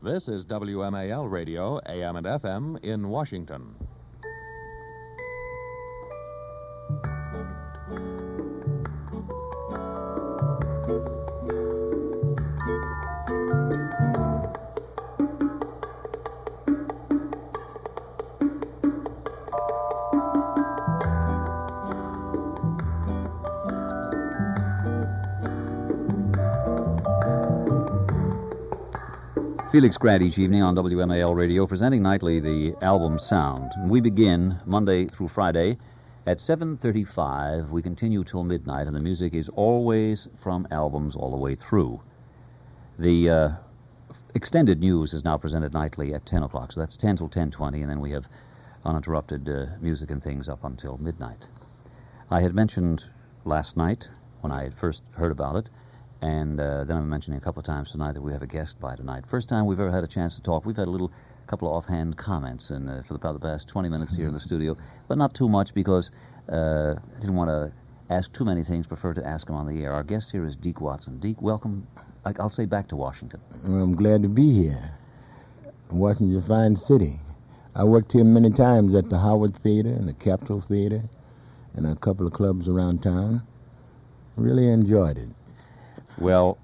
This is WMAL Radio, AM and FM, in Washington. Felix Grant each evening on WMAL Radio, presenting nightly the album Sound. We begin Monday through Friday at 7:35. We continue till midnight, and the music is always from albums all the way through. The extended news is now presented nightly at 10 o'clock, so that's 10 till 10:20, and then we have uninterrupted music and things up until midnight. I had mentioned last night, when I had first heard about it, and then I'm mentioning a couple of times tonight that we have a guest by tonight. First time we've ever had a chance to talk. We've had a couple of offhand comments for about the past 20 minutes here in the studio, but not too much because I didn't want to ask too many things, prefer to ask them on the air. Our guest here is Dee Watson. Dee, welcome, I'll say, back to Washington. Well, I'm glad to be here. Washington's a fine city. I worked here many times at the Howard Theater and the Capitol Theater and a couple of clubs around town. Really enjoyed it. Well,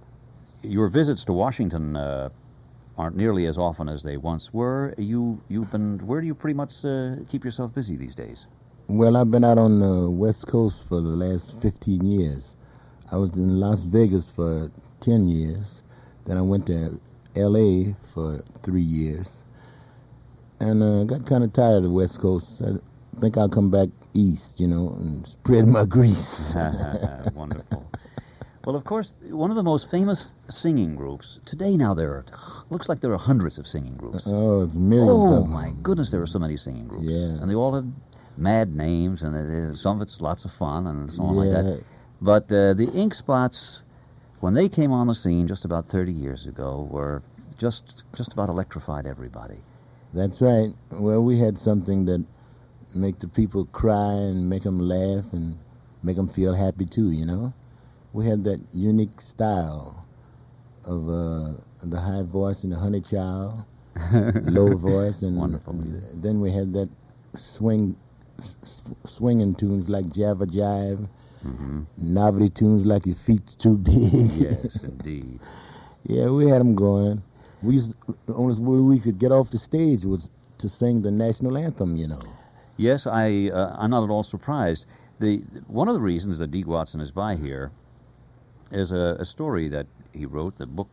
your visits to Washington aren't nearly as often as they once were. Where do you pretty much keep yourself busy these days? Well, I've been out on the West Coast for the last 15 years. I was in Las Vegas for 10 years. Then I went to L.A. for 3 years. And got kind of tired of the West Coast. I think I'll come back east, and spread my grease. Wonderful. Well, of course, one of the most famous singing groups, today now looks like there are hundreds of singing groups. Oh, it's millions of them. Oh, my goodness, there are so many singing groups. Yeah. And they all have mad names, and some of it's lots of fun and so on like that. But the Ink Spots, when they came on the scene just about 30 years ago, were just about electrified everybody. That's right. Well, we had something that make the people cry and make them laugh and make them feel happy too, We had that unique style of the high voice and the honey child, low voice, and wonderful. Then we had that swinging tunes like Java Jive, novelty tunes like Your Feet's Too Big. Yes, indeed. Yeah, we had them going. The only way we could get off the stage was to sing the national anthem, Yes, I'm not at all surprised. One of the reasons that Dee Watson is by here is a story that he wrote. The book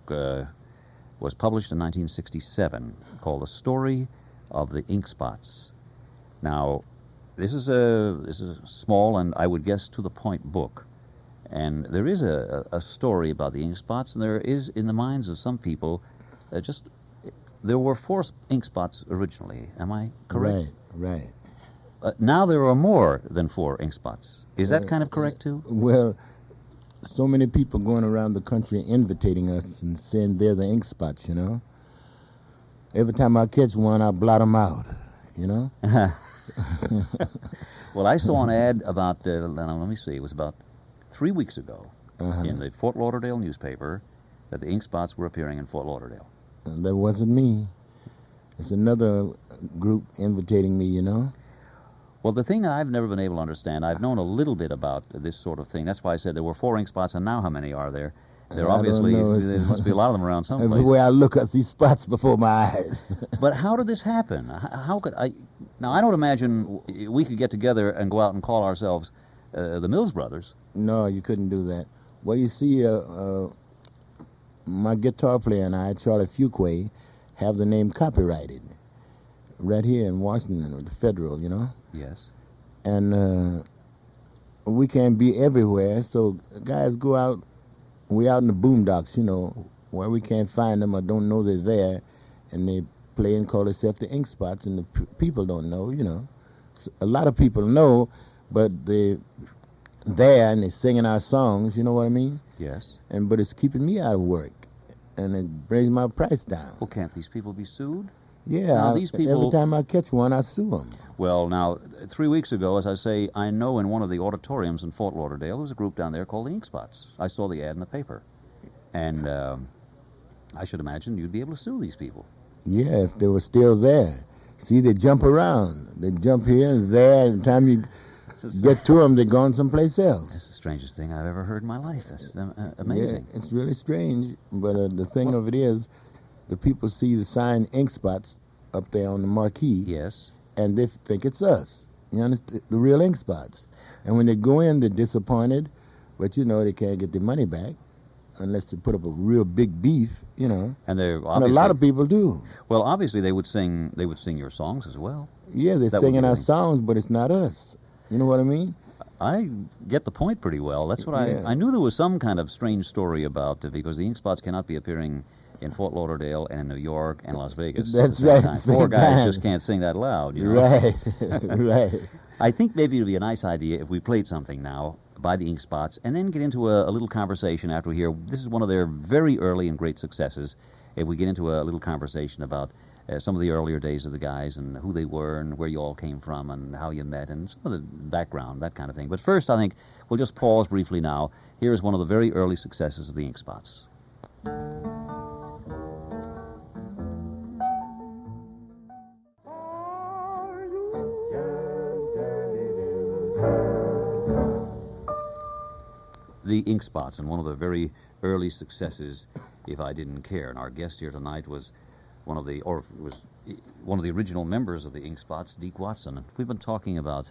was published in 1967, called "The Story of the Ink Spots." Now, this is a small and I would guess to the point book, and there is a story about the Ink Spots, and there is in the minds of some people there were 4 ink spots originally. Am I correct? Right. Now there are more than 4 ink spots. Is that kind of correct too? Well, so many people going around the country invitating us and saying they're the ink spots, Every time I catch one, I blot them out, Well, I saw an ad about, let me see, it was about 3 weeks ago in the Fort Lauderdale newspaper that the ink spots were appearing in Fort Lauderdale. That wasn't me. It's another group invitating me, Well, the thing that I've never been able to understand, I've known a little bit about this sort of thing. That's why I said there were 4 ink spots, and now how many are there? There obviously there must be a lot of them around someplace. The way I look, I see spots before my eyes. But how did this happen? How could I? Now, I don't imagine we could get together and go out and call ourselves the Mills Brothers. No, you couldn't do that. Well, you see, my guitar player and I, Charlie Fuquay, have the name copyrighted right here in Washington, with the Federal, Yes. And we can't be everywhere, so guys go out. We out in the boondocks, where we can't find them or don't know they're there, and they play and call themselves the Ink Spots, and the people don't know, So a lot of people know, but they're there and they're singing our songs, you know what I mean? Yes. But it's keeping me out of work, and it brings my price down. Well, can't these people be sued? Yeah, now, these people, every time I catch one, I sue them. Well, now, 3 weeks ago, as I say, I know in one of the auditoriums in Fort Lauderdale, there was a group down there called the Ink Spots. I saw the ad in the paper. And I should imagine you'd be able to sue these people. Yeah, if they were still there. See, they jump around. They jump here and there, and the time you get to them, they're gone someplace else. That's the strangest thing I've ever heard in my life. That's amazing. Yeah, it's really strange, but the thing of it is, the people see the sign ink spots up there on the marquee, Yes. and they think it's us. You understand? The real ink spots. And when they go in, they're disappointed, but they can't get their money back unless they put up a real big beef, And they're And a obviously, lot of people do. well, obviously they would sing your songs as well. Yeah, they're That would singing be our the- songs, but it's not us. You know what I mean? I get the point pretty well. That's what Yeah. I knew there was some kind of strange story about it because the Ink Spots cannot be appearing in Fort Lauderdale and in New York and Las Vegas. That's at the same right, time. same Four guys time. just can't sing that loud. You know? Right, right. I think maybe it would be a nice idea if we played something now by the Ink Spots and then get into a little conversation after we hear. This is one of their very early and great successes. If we get into a little conversation about some of the earlier days of the guys and who they were and where you all came from and how you met and some of the background, that kind of thing. But first, I think we'll just pause briefly now. Here is one of the very early successes of the Ink Spots. The Ink Spots, and one of the very early successes, If I Didn't Care. And our guest here tonight was one of the original members of the Ink Spots, Dee Watson. And we've been talking about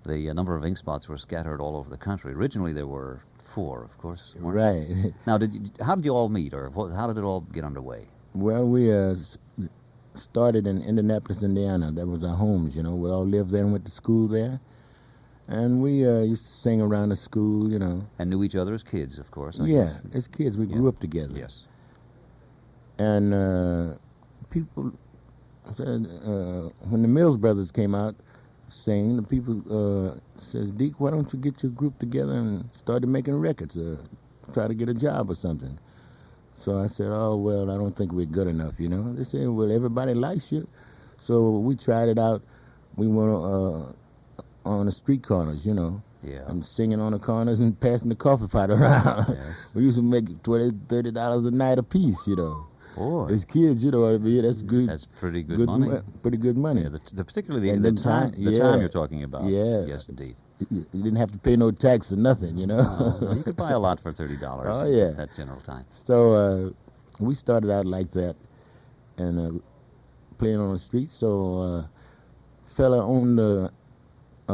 the number of Ink Spots were scattered all over the country. Originally there were 4, of course. weren't there? Right. Now, how did you all meet, or how did it all get underway? Well, we started in Indianapolis, Indiana. That was our homes, We all lived there and went to school there. And we used to sing around the school, And knew each other as kids, of course. I Yeah, guess. as kids, we Yeah. grew up together. Yes. And people said, when the Mills Brothers came out singing, the people said, Deek, why don't you get your group together and start making records, try to get a job or something. So I said, oh, well, I don't think we're good enough, They said, well, everybody likes you. So we tried it out. We went on the street corners, Yeah. and singing on the corners and passing the coffee pot around. Yes. We used to make $20, $30 a night a piece, Boy, As kids, what I mean? That's good. that's pretty good money. Pretty good money. Yeah, particularly And the the time time- the yeah. time you're talking about. Yeah. Yes, indeed. You didn't have to pay no tax or nothing, No, you could buy a lot for $30 Oh, yeah. at that general time. So we started out like that and playing on the street. So fella owned a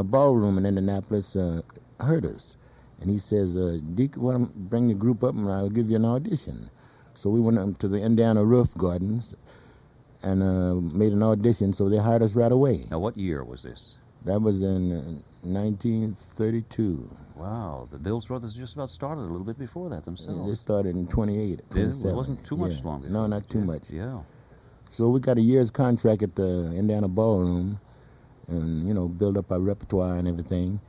ballroom in Indianapolis heard us. And he says, Deek, why don't you bring the group up and I'll give you an audition. So we went up to the Indiana Roof Gardens and made an audition, so they hired us right away. Now, what year was this? That was in 1932. Wow, the Bills Brothers just about started a little bit before that They themselves. started in 28, It 27. wasn't too much Yeah. longer. No, not too much. Yeah. So we got a year's contract at the Indiana Ballroom and, build up our repertoire and everything.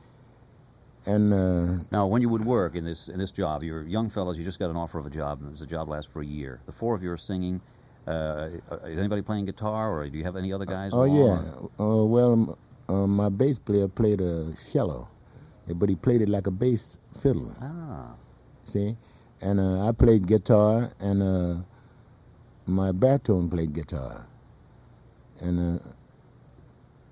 And Now, when you would work in this job, you're young fellows, you just got an offer of a job, and the job lasts for a year. The 4 of you are singing. Is anybody playing guitar, or do you have any other guys? oh, along, yeah. My bass player played a cello, but he played it like a bass fiddle, Ah, see? And I played guitar, and my baritone played guitar. And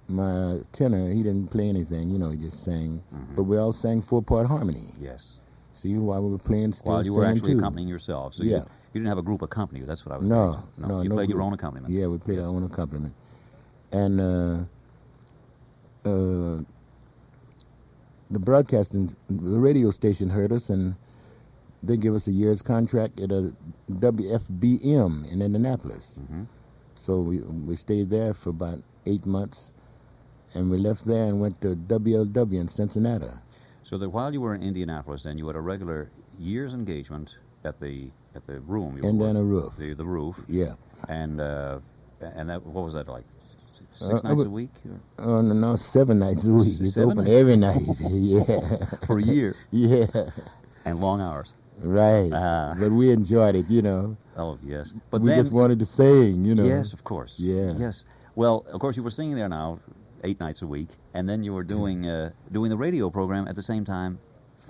my tenor, he didn't play anything, he just sang. Mhm. But we all sang 4-part harmony. yes. See, while we were playing, still While you were singing actually too. accompanying yourself. So Yeah. you didn't have a group accompany you. That's what I was No, saying. no, You no played your group. own accompaniment. Yeah, we played Yes. our own accompaniment. And the radio station heard us, and they gave us a year's contract at a WFBM in Indianapolis. Mm-hmm. So we stayed there for about 8 months, and we left there and went to WLW in Cincinnati. So that while you were in Indianapolis, then you had a regular year's engagement at the room. You were Indiana working, Roof. The roof. Yeah. And that, what was that like? Six I nights would- a week? Or? Oh, no, 7 nights a week. It's 7 open nights? every night. Yeah. For a year. Yeah. And long hours. Right. Ah. But we enjoyed it, Oh, yes. But we then, just wanted to sing, Yes, of course. Yeah. Yes. Well, of course, you were singing there now 8 nights a week, and then you were doing the radio program at the same time,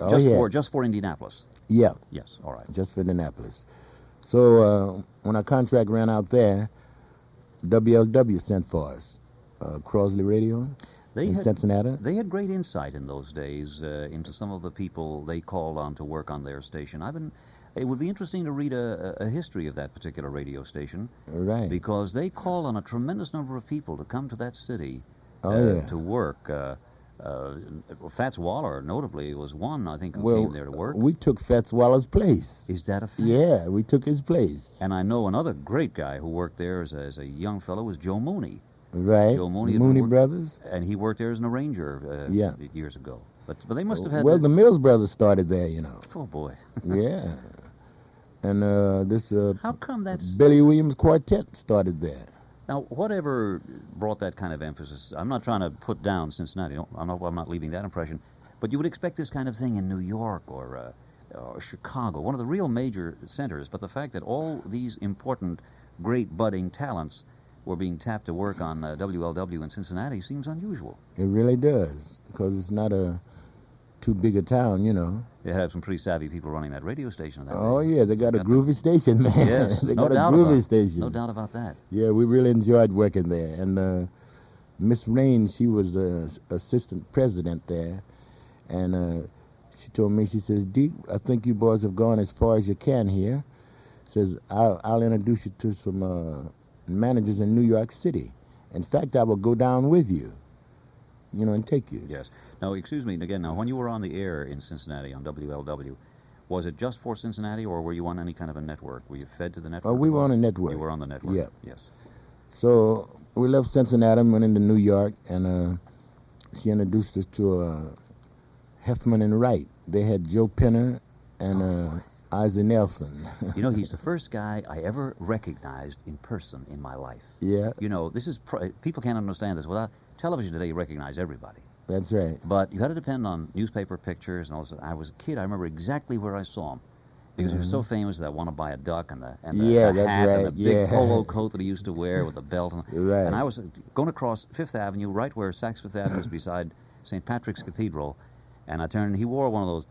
Oh, yeah. just for Indianapolis. Yeah, Yes. All right. just for Indianapolis. So when our contract ran out there, WLW sent for us, Crosley Radio in Cincinnati. They had great insight in those days into some of the people they called on to work on their station. It would be interesting to read a history of that particular radio station. Right. Because they called on a tremendous number of people to come to that city to work. Fats Waller, notably, was one, I think, who came there to work. We took Fats Waller's place. Is that a fact? Yeah, we took his place. And I know another great guy who worked there as a young fellow was Joe Mooney. Right. Joe Mooney. The Mooney brothers. And he worked there as an arranger years ago. But they must have had... Well, the Mills brothers started there, you know. Oh, boy. Yeah. And this... How come that's... Billy Williams Quartet started there. Now, whatever brought that kind of emphasis, I'm not trying to put down Cincinnati. I'm not leaving that impression. But you would expect this kind of thing in New York or Chicago, one of the real major centers. But the fact that all these important, great budding talents were being tapped to work on WLW in Cincinnati seems unusual. It really does, because it's not too big a town, you know. They have some pretty savvy people running that radio station. Yeah, they got a groovy station, man. Yes, they got a groovy station. No doubt about that. Yeah, we really enjoyed working there. And Miss Rain, she was the assistant president there. And she told me, she says, Deek, I think you boys have gone as far as you can here. Says, I'll introduce you to some managers in New York City. In fact, I will go down with you, you know, and take you. Yes. Now, excuse me, again, when you were on the air in Cincinnati on WLW, was it just for Cincinnati, or were you on any kind of a network? Were you fed to the network? Oh, we were on a network. You were on the network? Yeah. Yes. So we left Cincinnati and went into New York, and she introduced us to Hefman and Wright. They had Joe Penner and Isaac Nelson. You know, he's the first guy I ever recognized in person in my life. Yeah. You know, this is... people can't understand this. Without television today, you recognize everybody. That's right. But you had to depend on newspaper pictures. And also, I was a kid. I remember exactly where I saw him. Because he was so famous that I want to buy a duck and the hat and the big polo coat that he used to wear with the belt. Right. And I was going across Fifth Avenue, right where Saks Fifth Avenue is beside St. Patrick's Cathedral. And I turned, and he wore one of those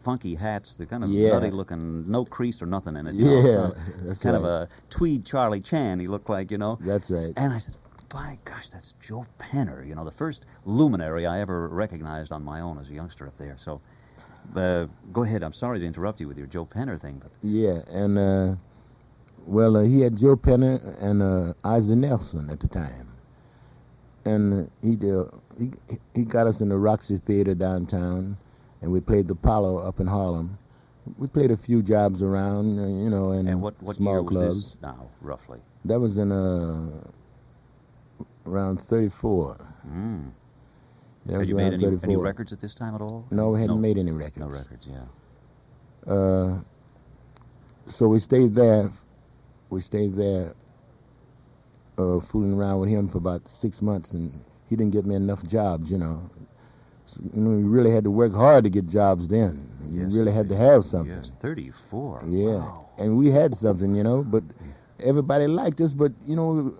funky hats, the kind of nutty looking, no crease or nothing in it. You know, that's kind of a tweed Charlie Chan, he looked like, you know. That's right. And I said, by gosh, that's Joe Penner, you know, the first luminary I ever recognized on my own as a youngster up there. So, go ahead. I'm sorry to interrupt you with your Joe Penner thing, but yeah, and he had Joe Penner and Isaac Nelson at the time, and he got us in the Roxy Theater downtown, and we played the Apollo up in Harlem. We played a few jobs around, you know, in what small year clubs. Was this now, roughly? That was in around 34. Mm. Had you made any records at this time at all? No, we hadn't made any records. No records, yeah. So we stayed there. Fooling around with him for about 6 months, and he didn't get me enough jobs, you know. So, you know, we really had to work hard to get jobs then. You really had to have something. Yes, 34. Yeah, wow. And we had something, you know, but everybody liked us. But, you know,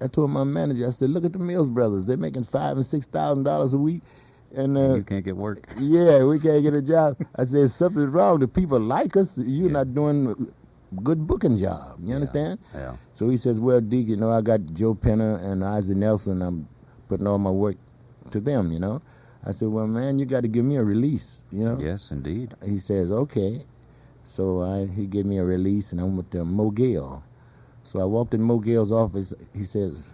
I told my manager, I said, look at the Mills brothers. They're making $5,000 and $6,000 a week. And you can't get work. Yeah, we can't get a job. I said, something's wrong. The people like us. You're not doing a good booking job. You understand? Yeah. So he says, well, Deek, you know, I got Joe Penner and Isaac Nelson. I'm putting all my work to them, you know. I said, well, man, you got to give me a release, you know. Yes, indeed. He says, okay. So he gave me a release, and I went to Mo Gale. So I walked in Mo Gale's office. He says,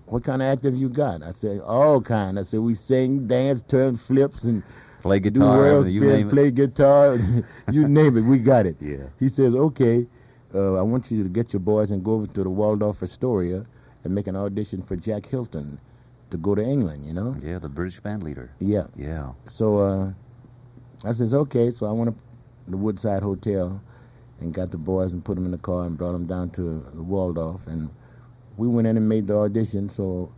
what kind of active you got? I said, all kind. I said, we sing, dance, turn flips, and play guitar, play guitar, you name it, we got it. Yeah. He says, okay, I want you to get your boys and go over to the Waldorf Astoria and make an audition for Jack Hilton to go to England, you know? Yeah, the British band leader. Yeah. Yeah. So I says, okay. So I went up to the Woodside Hotel and got the boys and put them in the car and brought them down to the Waldorf. And we went in and made the audition. So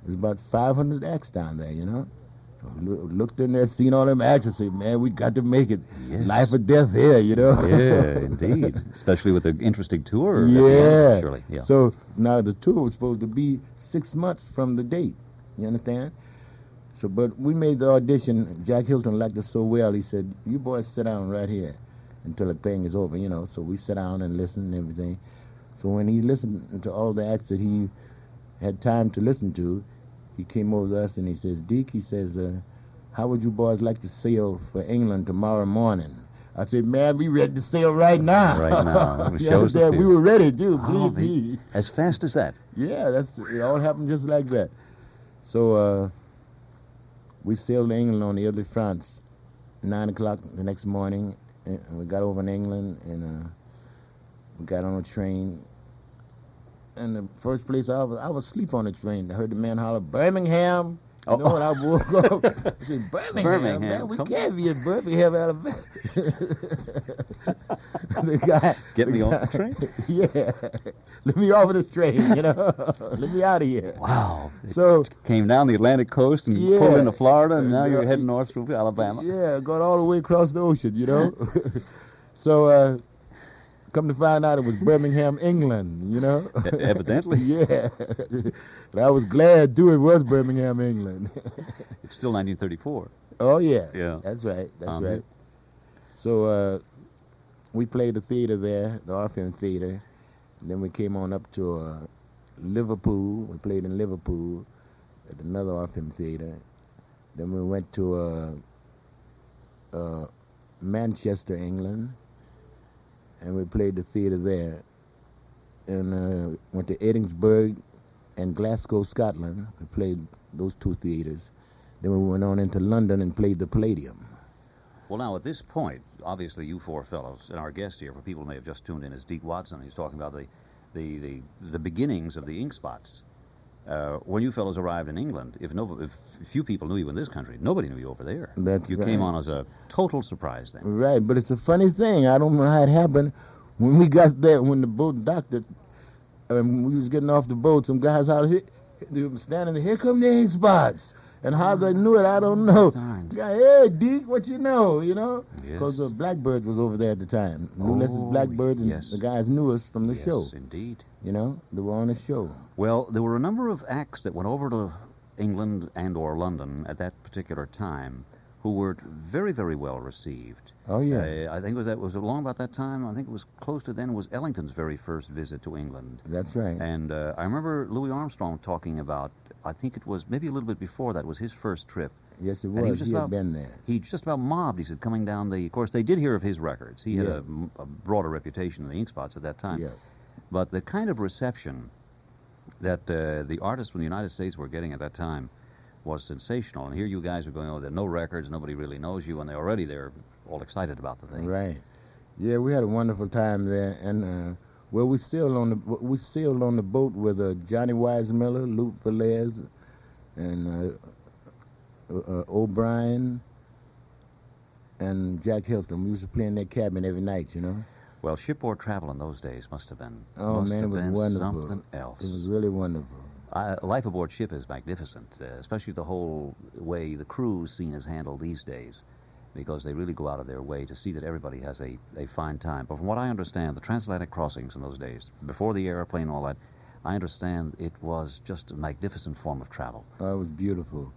it was about 500 acts down there, you know? So looked in there, seen all them acts, and said, man, we got to make it. Yes. Life or death here, you know? Yeah, indeed. Especially with the interesting tour. Yeah. Surely. Yeah. So now the tour was supposed to be 6 months from the date. You understand? So, but we made the audition. Jack Hilton liked us so well, he said, you boys sit down right here until the thing is over, you know. So we sat down and listened and everything. So when he listened to all the acts that he had time to listen to, he came over to us and he says, Deek, he says, how would you boys like to sail for England tomorrow morning? I said, man, we ready to sail right now. Right now. You understand? We were ready, too, believe me. As fast as that? Yeah, it all happened just like that. So we sailed to England on the Ile de France, 9 o'clock the next morning, and we got over in England, and we got on a train. And the first place I was asleep on the train. I heard the man holler, Birmingham. You know, when I woke up, I said, Birmingham, man, we can't be in Birmingham, Alabama. The guy... Get me off the train? Yeah. Let me off of this train, you know. Let me out of here. Wow. So... Came down the Atlantic coast and pulled into Florida, and now you're heading north through Alabama. Yeah, going all the way across the ocean, you know. So, come to find out it was Birmingham, England, you know. Evidently. Yeah. But I was glad, too, it was Birmingham, England. It's still 1934. Oh, yeah. Yeah. That's right. That's right. So we played the theater there, the Orpheum Theater. And then we came on up to Liverpool. We played in Liverpool at another Orpheum Theater. Then we went to Manchester, England. And we played the theater there. And went to Edinburgh and Glasgow, Scotland. We played those two theaters. Then we went on into London and played the Palladium. Well, now, at this point, obviously you four fellows, and our guest here, for people who may have just tuned in, is Dee Watson. He's talking about the beginnings of the Ink Spots. When you fellows arrived in England, if few people knew you in this country, nobody knew you over there. That's you right. came on as a total surprise then. Right, but it's a funny thing. I don't know how it happened. When we got there, when the boat docked, when we was getting off the boat, some guys out here, they were standing there, here come the Ink Spots. And how they knew it, I don't know. Guy, hey, Deek, what you know, Because the Blackbirds was over there at the time. New Lester's Blackbirds, and the guys knew us from the show. Yes, indeed. They were on the show. Well, there were a number of acts that went over to England and or London at that particular time who were very, very well received. Oh, yeah. I think was it along about that time? I think it was close to then was Ellington's very first visit to England. That's right. And I remember Louis Armstrong talking about, I think it was maybe a little bit before that, was his first trip. Yes, it was. He had been there. He just about mobbed, he said, coming down of course, they did hear of his records. He had a broader reputation than the Ink Spots at that time. Yeah. But the kind of reception that the artists from the United States were getting at that time was sensational. And here you guys are going, there are no records, nobody really knows you, and they're all excited about the thing. Right. Yeah, we had a wonderful time there, and we sailed on the boat with Johnny Weissmuller, Luke Velez, and O'Brien, and Jack Hilton. We used to play in their cabin every night, Well, shipboard travel in those days must have been it was wonderful. Something else. It was really wonderful. Life aboard ship is magnificent, especially the whole way the cruise scene is handled these days, because they really go out of their way to see that everybody has a fine time. But from what I understand, the transatlantic crossings in those days, before the airplane and all that, I understand it was just a magnificent form of travel. Oh, it was beautiful.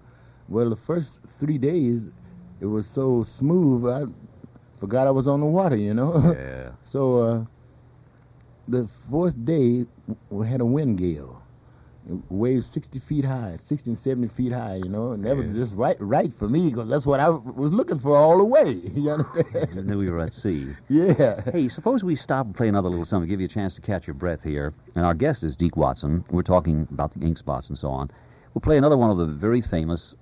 Well, the first 3 days, it was so smooth, I forgot I was on the water, Yeah. So the fourth day, we had a wind gale. Waves 60 feet high, 60 and 70 feet high, and that was just right for me, because that's what I was looking for all the way. You understand? You knew you were at sea. Yeah. Hey, suppose we stop and play another little something, give you a chance to catch your breath here. And our guest is Deek Watson. We're talking about the Ink Spots and so on. We'll play another one of the very famous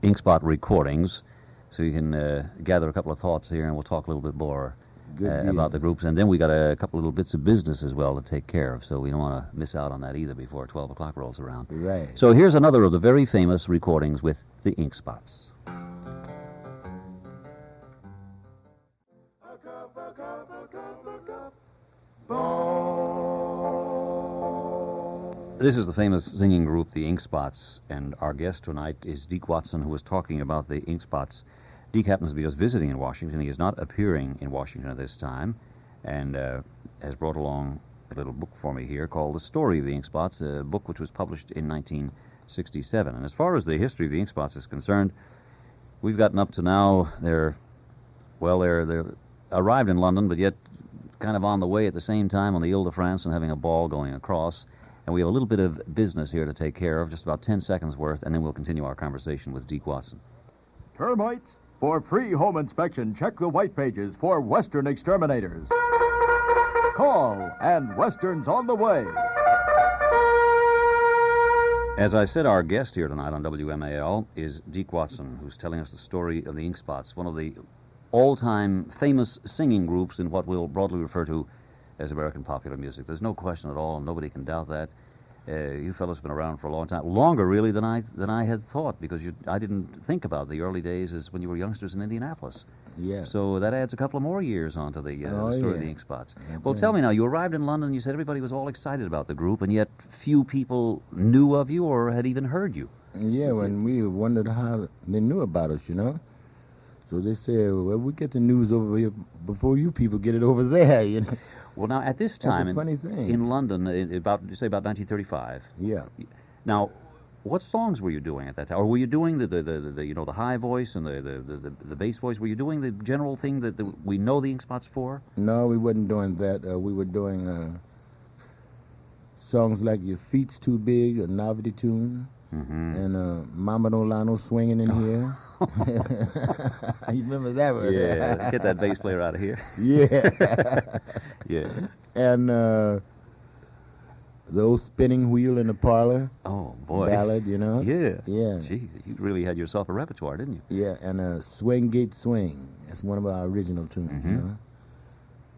Ink Spot recordings, so you can gather a couple of thoughts here, and we'll talk a little bit more about the groups. And then we got a couple of little bits of business as well to take care of, so we don't want to miss out on that either before 12 o'clock rolls around. Right. So here's another of the very famous recordings with the Ink Spots. This is the famous singing group, the Ink Spots, and our guest tonight is Deek Watson, who was talking about the Ink Spots. Deek happens to be just visiting in Washington. He is not appearing in Washington at this time, and has brought along a little book for me here called The Story of the Ink Spots, a book which was published in 1967. And as far as the history of the Ink Spots is concerned, we've gotten up to now, they're arrived in London, but yet kind of on the way at the same time on the Ile-de-France and having a ball going across. And we have a little bit of business here to take care of, just about 10 seconds worth, and then we'll continue our conversation with Dee Watson. Termites? For free home inspection, check the white pages for Western exterminators. Call, and Western's on the way. As I said, our guest here tonight on WMAL is Deek Watson, who's telling us the story of the Ink Spots, one of the all-time famous singing groups in what we'll broadly refer to as American popular music. There's no question at all, nobody can doubt that. You fellas have been around for a long time, longer really than I had thought, because I didn't think about the early days as when you were youngsters in Indianapolis. Yeah. So that adds a couple of more years onto the story of the Ink Spots. Well, right. tell me now, you arrived in London, you said everybody was all excited about the group, and yet few people knew of you or had even heard you. Yeah, when we wondered how they knew about us, you know. So they said, well, we get the news over here before you people get it over there, you know. Well, now, at this time, That's a funny thing. in London, about 1935. Yeah. Now, what songs were you doing at that time? Or were you doing the high voice and the bass voice? Were you doing the general thing that we know the Ink Spots for? No, we wasn't doing that. We were doing songs like Your Feet's Too Big, a novelty tune, and Mama Don't Lie No Swinging in Here. You remember that one? Yeah, get that bass player out of here. Yeah. Yeah. And the old Spinning Wheel in the Parlor. Oh, boy. Ballad, you know? Yeah. Yeah. Gee, you really had yourself a repertoire, didn't you? Yeah, and Swing Gate Swing. That's one of our original tunes, you know?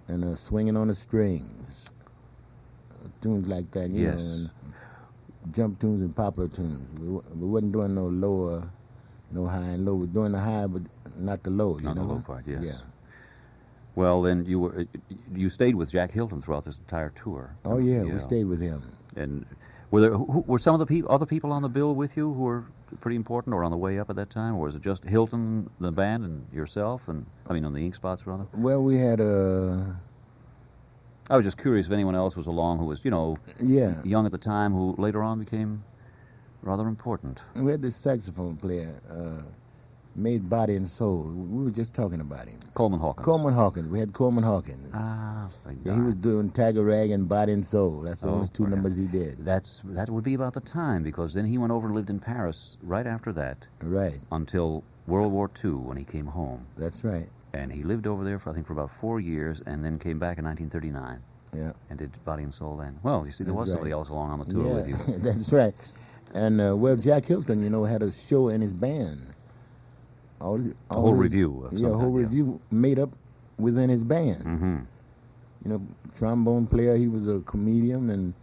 And Swinging on the Strings. Tunes like that, you know? And jump tunes and popular tunes. We wasn't doing no lower, no high and low. We were doing the high, but not the low, you know? Not the low part, yes. Yeah. Well, then you stayed with Jack Hilton throughout this entire tour. Oh, yeah, we stayed with him. And were some of the other people on the bill with you who were pretty important, or on the way up at that time, or was it just Hilton, the band, and yourself, and on the Ink Spots rather? Well, we had I was just curious if anyone else was along who was, young at the time, who later on became rather important. We had this saxophone player, made Body and Soul. We were just talking about him. Coleman Hawkins. Coleman Hawkins. We had Coleman Hawkins. Yeah, he was doing Tiger Rag and Body and Soul. That's the only two numbers he did. That would be about the time, because then he went over and lived in Paris right after that. Right. Until World War II, when he came home. That's right. And he lived over there for about 4 years, and then came back in 1939. Yeah. And did Body and Soul then. Well, you see, there was somebody else along on the tour with you. That's right. And, Jack Hilton, had a show in his band. A whole review of some a whole review made up within his band. Trombone player, he was a comedian, and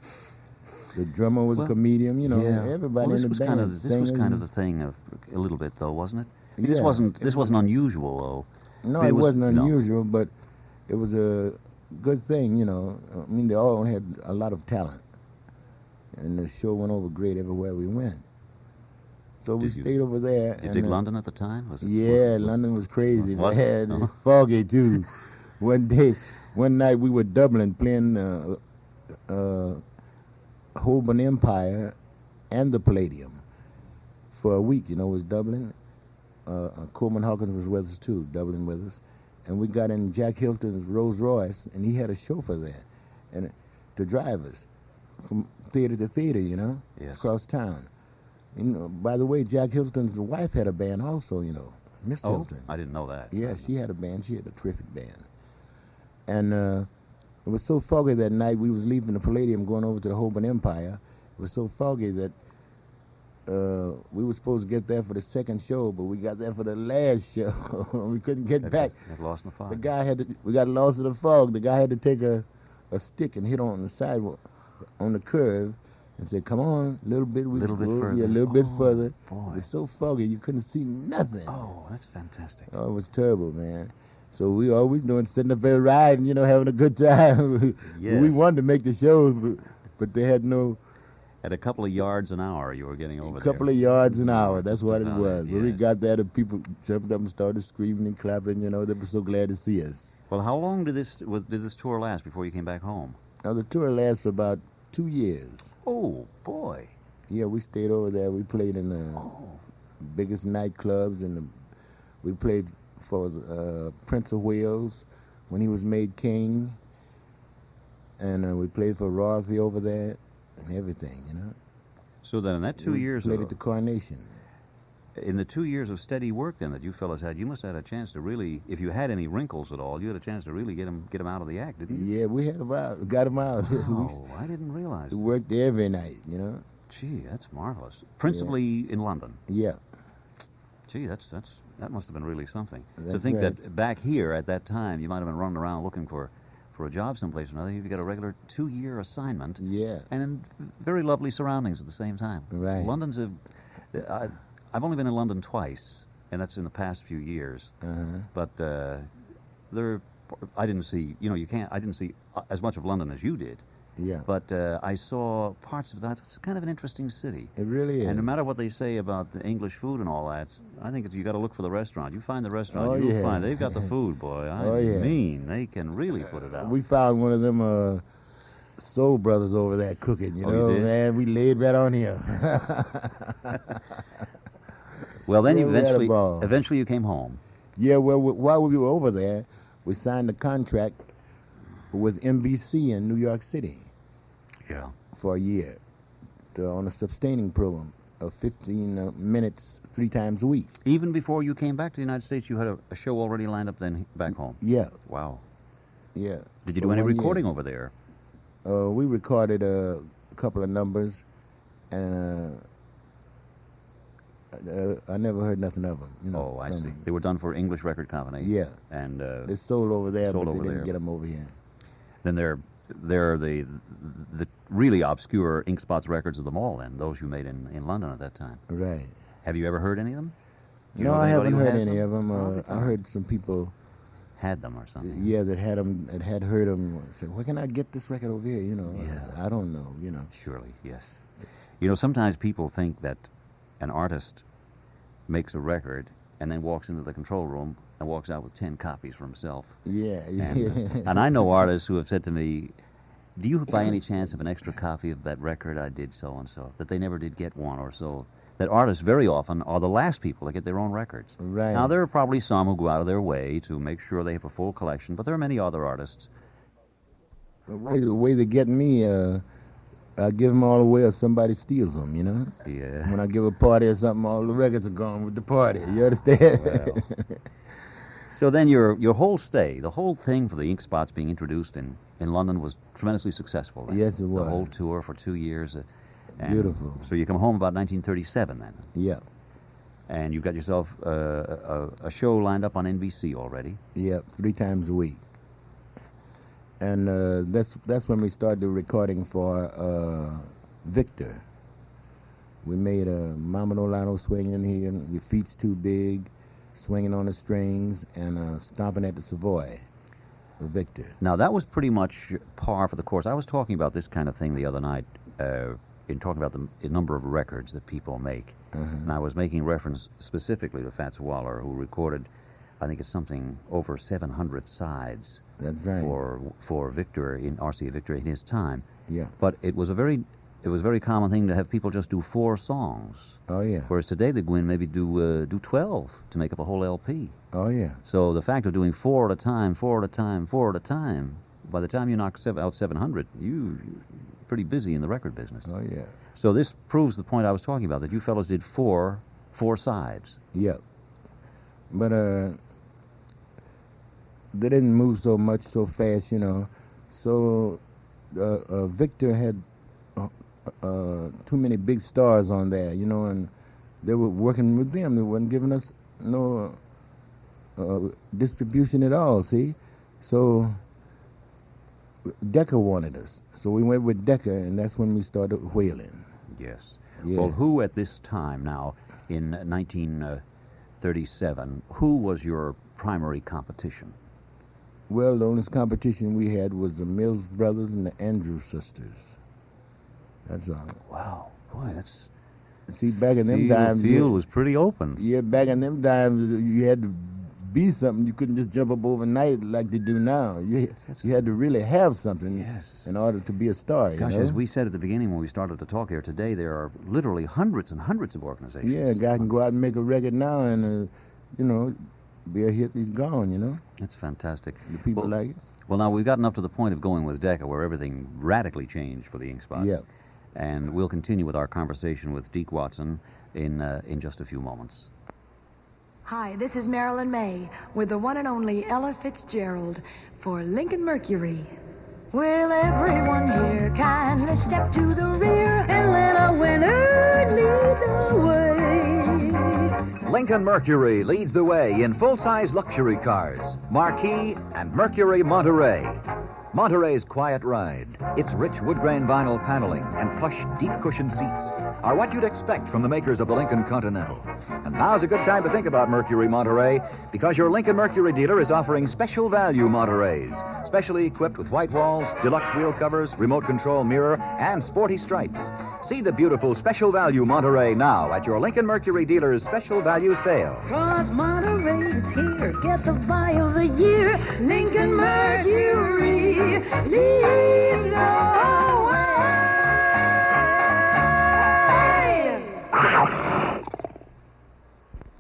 the drummer was a comedian. Everybody in the band. This was kind of the thing of a little bit, though, wasn't it? This wasn't unusual, though. No, it wasn't unusual, but it was a good thing. They all had a lot of talent, and the show went over great everywhere we went. So we stayed over there. Did you dig London at the time? London was crazy. Was it? Foggy, too. One night we were Dublin playing Holborn Empire and the Palladium for a week. It was Dublin. Coleman Hawkins was with us, too, Dublin with us. And we got in Jack Hilton's Rolls Royce, and he had a chauffeur there and to drive us from theater to theater, across town. By the way, Jack Hilton's wife had a band also, Miss Hilton. I didn't know that. Yeah, she had a band. She had a terrific band. And it was so foggy that night we was leaving the Palladium going over to the Holborn Empire. It was so foggy that we were supposed to get there for the second show, but we got there for the last show. We couldn't get back. Got lost in the fog. We got lost in the fog. The guy had to take a stick and hit on the sidewalk, on the curve, and said, "Come on, a little bit further." Yeah, a little bit further. Boy. It was so foggy you couldn't see nothing. Oh, that's fantastic. Oh, it was terrible, man. So we always sitting up there riding, having a good time. Yes. We wanted to make the shows, but they had no. At a couple of yards an hour, you were getting over there. A couple of yards an hour. That's what it was. Yes. When we got there, the people jumped up and started screaming and clapping. They were so glad to see us. Well, how long did this tour last before you came back home? Now, the tour lasted for about 2 years. Oh, boy. Yeah, we stayed over there. We played in the biggest nightclubs, and we played for Prince of Wales when he was made king. and we played for royalty over there and everything, you know. So then in that 2 years played at the Coronation. in the 2 years of steady work then that you fellas had, you must have had a chance to really, if you had any wrinkles at all, you had a chance to really get them out of the act, didn't you? Yeah, we had got them out. Oh, I didn't realize. We worked every night, you know. Gee, that's marvelous. Principally in London. Yeah. Gee, that must have been really something. To That's think right. that back here at that time, you might have been running around looking for a job someplace or another. You've got a regular 2-year assignment. Yeah. And in very lovely surroundings at the same time. Right. London's I've only been in London twice, and that's in the past few years. Uh-huh. But I didn't see, I didn't see as much of London as you did. Yeah. But I saw parts of that. It's kind of an interesting city. It really is. And no matter what they say about the English food and all that, I think you got to look for the restaurant. You find the restaurant, Oh, you'll yeah. find they've got the food, boy. Oh, yeah. They can really put it out. We found one of them Soul Brothers over there cooking, you Oh, you know, did? man. We laid right on here. Well, then Yeah, we had a ball. eventually you came home. Yeah, well, while we were over there, we signed a contract with NBC in New York City Yeah. for a year on a sustaining program of 15 minutes 3 times a week. Even before you came back to the United States, you had a show already lined up then back home. Yeah, Wow. yeah. Did you For do any 1 year. recording over there? We recorded a couple of numbers, and I never heard nothing of them. You know, Oh, I from- see. They were done for English Record Company. Yeah. And They sold over there, Sold but over they didn't there. get them over here. then they're the really obscure Ink Spots records of them all. Then those you made in London at that time. Right. Have you ever heard any of them? You No, know of I anybody haven't who heard has any them? of them. Oh, I heard some people, Had them or something. yeah, that had them, that had heard them. Said, "Where can I get this record over here?" You know, Yeah. I don't know. You know. Surely, yes. Sometimes people think that an artist makes a record and then walks into the control room and walks out with 10 copies for himself. Yeah, yeah. And I know artists who have said to me, "Do you by any chance have an extra copy of that record I did so-and-so?" That they never did get one or so. That artists very often are the last people to get their own records. Right. Now, there are probably some who go out of their way to make sure they have a full collection, but there are many other artists. The way they get me, I give them all away or somebody steals them, you know? Yeah. When I give a party or something, all the records are gone with the party. You understand? Well. So then your whole stay, the whole thing for the Ink Spots being introduced in London was tremendously successful. Then. Yes, it was. The whole tour for 2 years. And Beautiful. So you come home about 1937 then. Yeah, And you've got yourself a show lined up on NBC already. yeah, 3 times a week. And that's when we started recording for Victor. We made a Mama Nolano swinging in here, your feet's too big, swinging on the strings, and stomping at the Savoy for Victor. Now, that was pretty much par for the course. I was talking about this kind of thing the other night in talking about the number of records that people make. And I was making reference specifically to Fats Waller, who recorded, I think it's something over 700 sides That's right. for Victor, in RCA Victor in his time. Yeah. But it was a very common thing to have people just do 4 songs. Oh, yeah. Whereas today they go in maybe do 12 to make up a whole LP. Oh, yeah. So the fact of doing 4 at a time, 4 at a time, 4 at a time, by the time you knock out 700, you're pretty busy in the record business. Oh, yeah. So this proves the point I was talking about, that you fellows did four sides. Yeah. But they didn't move so much so fast, you know. So Victor had too many big stars on there, you know, and they were working with them. They weren't giving us no distribution at all, see? So Decca wanted us. So we went with Decca, and that's when we started whaling. Yes. Yeah. Well, who at this time now, in 1937, who was your primary competition? Well, the only competition we had was the Mills brothers and the Andrews sisters. That's all. Wow. Boy, that's... See, back in them The times, field was pretty open. yeah, back in them times, you had to be something. You couldn't just jump up overnight like they do now. You had to really have something Yes. in order to be a star. Gosh, you know? as we said at the beginning when we started to talk here today, there are literally hundreds and hundreds of organizations. Yeah, a guy can go out and make a record now and, you know, be a hit, he's gone, you know. That's fantastic. The people Well, like it. Well, now we've gotten up to the point of going with Decca, where everything radically changed for the Ink Spots. Yep. And we'll continue with our conversation with Dee Watson in just a few moments. Hi, this is Marilyn May with the one and only Ella Fitzgerald for Lincoln Mercury. Will everyone here kindly step to the rear and let a winner lead the way? Lincoln Mercury leads the way in full-size luxury cars, Marquis and Mercury Monterey. Monterey's quiet ride, its rich wood-grain vinyl paneling, and plush, deep-cushioned seats are what you'd expect from the makers of the Lincoln Continental. And now's a good time to think about Mercury Monterey, because your Lincoln Mercury dealer is offering special value Montereys, specially equipped with white walls, deluxe wheel covers, remote control mirror, and sporty stripes. See the beautiful special value Monterey now at your Lincoln Mercury dealer's special value sale. 'Cause Monterey's here, get the buy of the year. Lincoln Mercury, lead the way.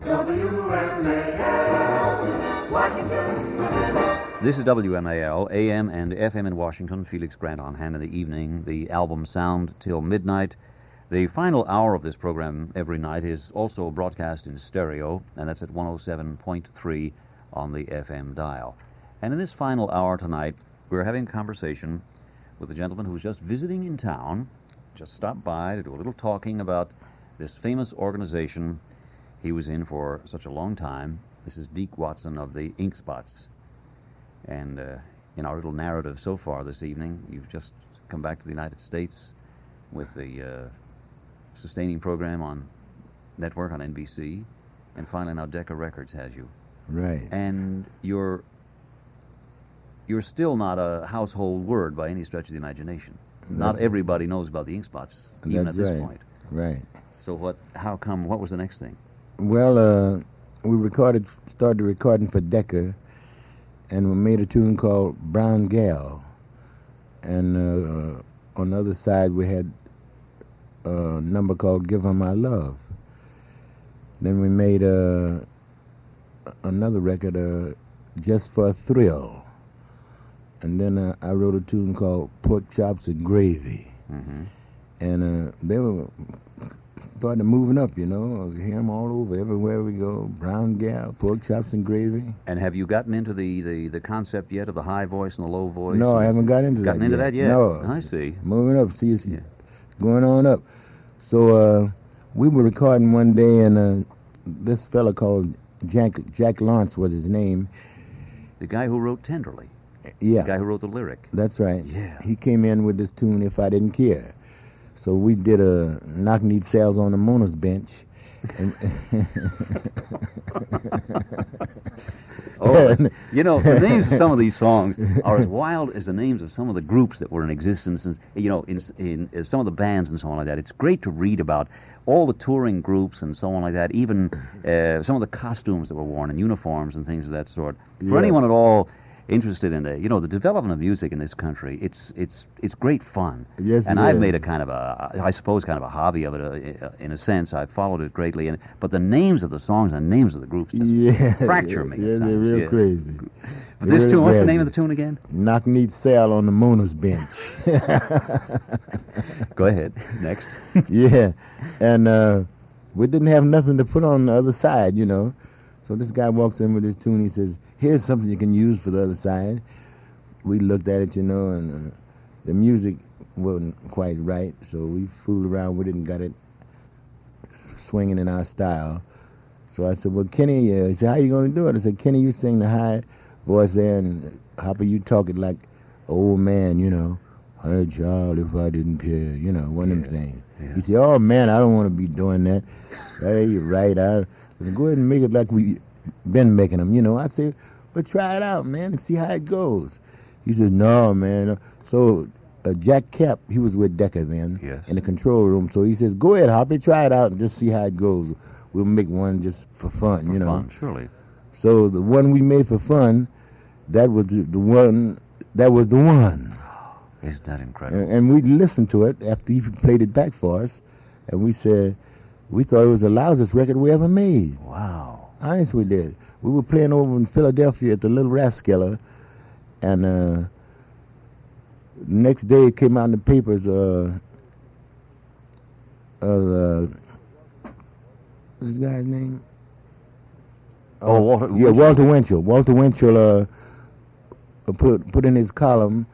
WMAL, Washington. This is WMAL, AM and FM in Washington. Felix Grant on hand in the evening. The album Sound till midnight. The final hour of this program every night is also broadcast in stereo, and that's at 107.3 on the FM dial. And in this final hour tonight, we're having a conversation with a gentleman who's just visiting in town, just stopped by to do a little talking about this famous organization he was in for such a long time. This is Deek Watson of the Ink Spots. And in our little narrative so far this evening, you've just come back to the United States with the sustaining program on network on NBC, and finally now Decca Records has you. Right. And you're still not a household word by any stretch of the imagination. Not everybody knows about the Ink Spots, even at this point. Right. So what was the next thing? Well, we started recording for Decca, and we made a tune called Brown Gal. And on the other side, we had a number called Give Her My Love. Then we made another record, Just for a Thrill. And then I wrote a tune called Pork Chops and Gravy. Mm-hmm. And they were started moving up, you know. I hear them all over, everywhere we go. Brown Gal, Pork Chops and Gravy. And have you gotten into the concept yet of the high voice and the low voice? No, I haven't got into gotten into that yet. No. I see. Moving up, see, it's going on up. So we were recording one day, and this fella called Jack Lawrence was his name. The guy who wrote Tenderly. Yeah. The guy who wrote the lyric. That's right. Yeah. He came in with this tune, If I Didn't Care. So we did a knock-kneed sales on the Mona's bench. And you know, the names of some of these songs are as wild as the names of some of the groups that were in existence, and, you know, in some of the bands and so on like that. It's great to read about all the touring groups and so on like that, even some of the costumes that were worn and uniforms and things of that sort. For anyone at all interested in the development of music in this country, it's great fun. Yes, and it I've is. made a kind of a hobby of it in a sense. I've followed it greatly, but the names of the songs and the names of the groups just fracture me. Yeah, at they're times. real crazy. But this tune, what's the name of the tune again? Knock-kneed sale on the Mona's bench. Go ahead. Next. Yeah, and we didn't have nothing to put on the other side, you know. So this guy walks in with his tune. He says, "Here's something you can use for the other side." We looked at it, you know, and the music wasn't quite right, so we fooled around with it and got it swinging in our style. So I said, "Well, Kenny," he said, "how you going to do it?" I said, "Kenny, you sing the high voice there, and Hopper, you talk it like an old man, you know. Honey, child, if I didn't care, you know, one of them things." Yeah. He said, "Oh, man, I don't want to be doing that." Hey, you're right. Go ahead and make it like we been making them, you know. I said, "Well, try it out, man, and see how it goes." He says, "No, man." So Jack Cap, he was with Decca then in the control room. So he says, "Go ahead, Hoppy, try it out and just see how it goes. We'll make one just for fun, you know." Fun, surely. So the one we made for fun, that was the one. That was the one. Isn't that incredible? And we listened to it after he played it back for us, and we said we thought it was the loudest record we ever made. Wow. Honest, we did. We were playing over in Philadelphia at the Little Rathskeller, And next day it came out in the papers. What's this guy's name? Walter Yeah, Winchell. Walter Winchell. Walter Winchell put in his column,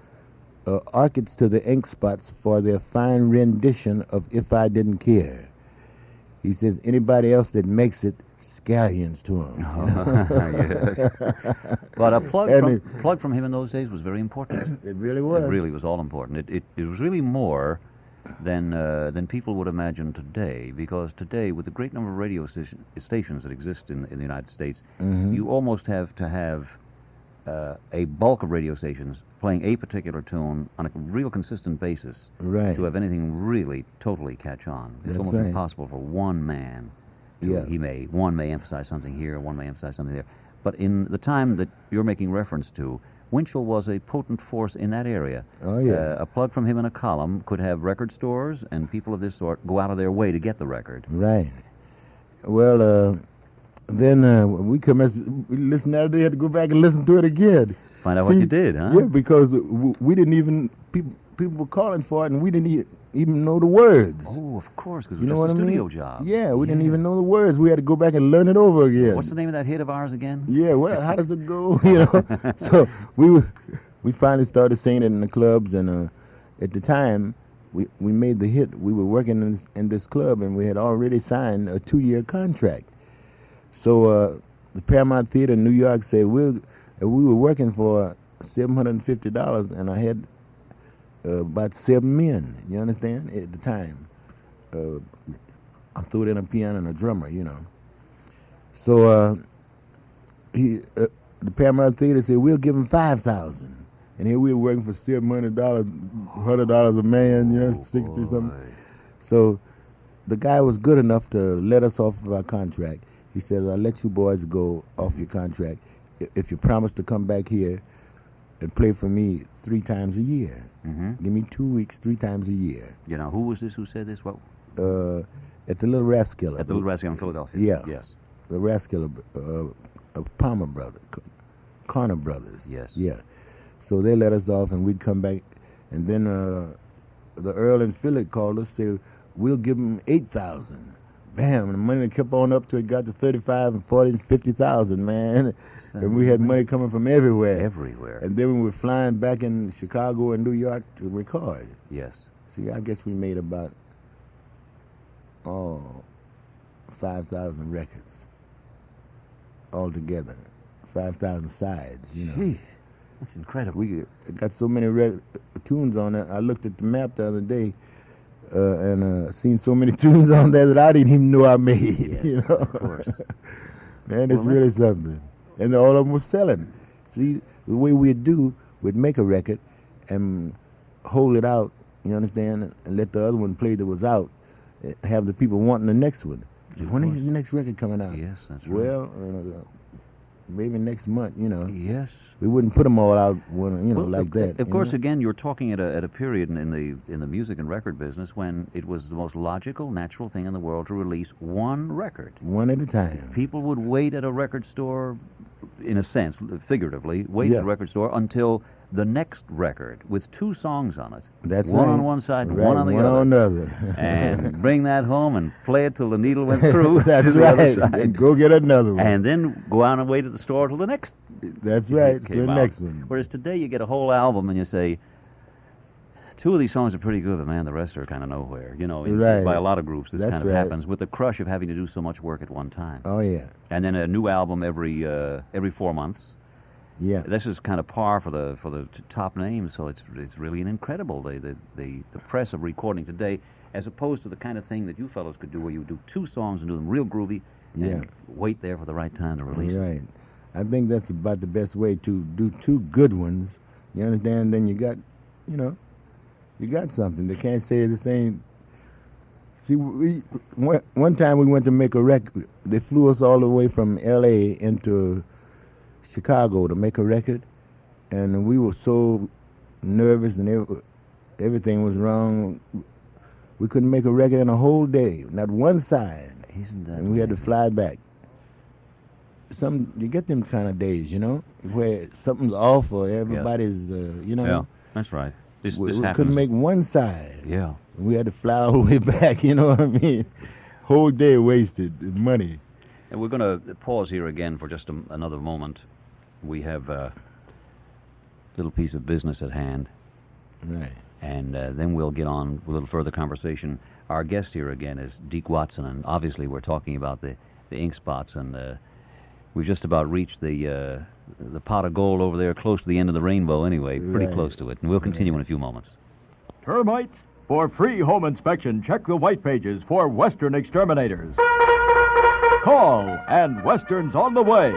orchids to the ink spots for their fine rendition of If I Didn't Care. He says anybody else that makes it, scallions to him. Yes. But a plug from him in those days was very important. It really was. It really was all important. It was really more than people would imagine today, because today, with the great number of radio stations that exist in the United States, you almost have to have a bulk of radio stations playing a particular tune on a real consistent basis Right. to have anything really totally catch on. It's That's almost right. impossible for one man. One may emphasize something here, one may emphasize something there. But in the time that you're making reference to, Winchell was a potent force in that area. Oh, yeah. A plug from him in a column could have record stores and people of this sort go out of their way to get the record. Right. Well, then we listen that day, had to go back and listen to it again. Find out what you did, huh? Yeah, because we didn't even, people were calling for it, and we didn't even know the words. Oh, of course, because it You know was what just I a mean? studio job. Yeah, we didn't even know the words. We had to go back and learn it over again. What's the name of that hit of ours again? Yeah, how does it go? So we finally started singing it in the clubs, and at the time we made the hit. We were working in this club, and we had already signed a 2-year contract. So the Paramount Theater in New York said we were working for $750, and I had about 7 men. You understand? At the time, I threw it in a piano and a drummer. So the Paramount Theater said we'll give him $5,000, and here we were working for $700, $100 a man, 60 something. So the guy was good enough to let us off of our contract. He says, "I'll let you boys go off your contract if you promise to come back here and play for me 3 times a year. Give me 2 weeks, 3 times a year." Who was this who said this? What? At the Little Rascal. At the Little Rascal in Philadelphia. Yeah. Yes. The Rascal of Palmer Brothers, Connor Brothers. Yes. Yeah. So they let us off, and we'd come back, and then the Earl and Felix called us, said, "We'll give them $8,000." Bam! And the money kept on up till it got to 35 and 40 and 50,000, man. And we had money coming from everywhere. Everywhere. And then we were flying back in Chicago and New York to record. Yes. See, I guess we made about 5,000 records altogether, 5,000 sides. Gee, that's incredible. We got so many tunes on it. I looked at the map the other day. And seen so many tunes on there that I didn't even know I made. Yes, of course. Man, it's really something. And all of them was selling. See, the way we'd make a record and hold it out, you understand, and let the other one play that was out, have the people wanting the next one. When is the next record coming out? Yes, that's right. Well, maybe next month, Yes. We wouldn't put them all out, like that. Of course, again, you're talking at a period in the music and record business when it was the most logical, natural thing in the world to release one record. One at a time. People would wait at a record store, in a sense, figuratively, wait at a record store until the next record with 2 songs on it. That's one right. on one side, Right, one on the one other. on the other. And bring that home and play it till the needle went through. That's to the other right. side. And go get another one. And then go out and wait at the store till the next. That's right. came The out. next one. Whereas today you get a whole album and you say, 2 of these songs are pretty good, but man, the rest are kind of nowhere. Right. By a lot of groups, this That's kind of right. happens with the crush of having to do so much work at one time. Oh yeah. And then a new album every 4 months. Yeah. This is kind of par for the top names, so it's really an incredible the press of recording today, as opposed to the kind of thing that you fellows could do, where you would do 2 songs and do them real groovy, and wait there for the right time to release them. Right. I think that's about the best way to do 2 good ones. You understand? Then you got, you got something. They can't say the same. See, one time we went to make a record. They flew us all the way from L.A. into Chicago to make a record, and we were so nervous, and everything was wrong. We couldn't make a record in a whole day, not one side. Isn't that And we had to fly back. you get them kind of days, you know, where something's off or everybody's, you know. Yeah, that's right. This we happens. couldn't make one side. Yeah. We had to fly all the way back, you know what I mean? Whole day wasted, money. And we're going to pause here again for just another moment. We have a little piece of business at hand. Right. And then we'll get on with a little further conversation. Our guest here again is Deke Watson, and obviously we're talking about the ink spots, and we've just about reached the pot of gold over there, close to the end of the rainbow anyway, pretty close to it. And we'll continue in a few moments. Termites? For free home inspection, check the white pages for Western exterminators. Call, and Western's on the way.